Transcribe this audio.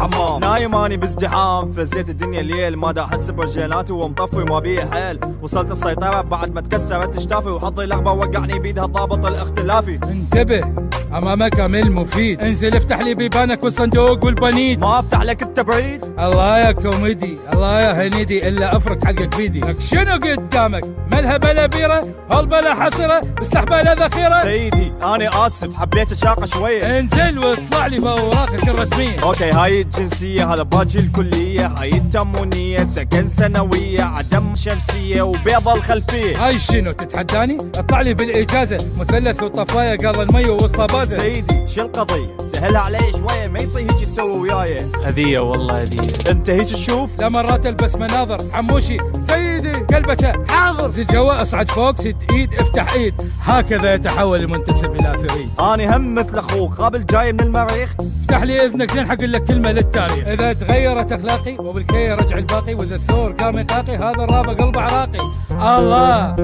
بالحمام. نايم اني بازدحام، فزيت الدنيا ليل، ما دا احس برجيلاتي ومطفي وما بيه حيل. وصلت السيطرة بعد ما تكسرت اشتافي، وحظي لغبة وقعني بيدها الضابط الاختلافي. انتبه امامك عميل مفيد، انزل افتح لي بيبانك والصندوق والبنيد. ما افتح لك التبريد. الله يا كوميدي الله يا هنيدي، الا افرك حقك بيدي. لك شنو قدامك؟ ملها بلا بيره، هل بلا حصره، استح بلا ذخيره. سيدي انا اسف حبيت اشاقة شوية. انزل واطلع لي بأوراقك الرسمية. اوكي هاي الجنسية، هذا باجي الكلية، هاي التمونية، سكن سنوية، عدم شمسية وبيضة الخلفية. هاي شنو تتحداني؟ اطلع لي بالاجازة، مثلث وطفاية قال المي ووسطها بازة. سيدي شو القضية؟ سهلها علي شوية، ما يصير هيك يسوي وياي. هدية والله هدية. انت هيك تشوف؟ لا مرات البس مناظر عموشي سيدي قلبته حاضر. زد جوا اصعد فوق، سد ايد افتح ايد، هكذا يتحول المنتسب الى فريد. اني هم مثل اخوك قابل جاي من المريخ. افتح لي اذنك زين حق لك كلمة للتاريخ. اذا تغيرت اخلاقي وبالكي رجع الباقي، واذا الثور قام يقاقي، هذا الرابع قلبه عراقي. الله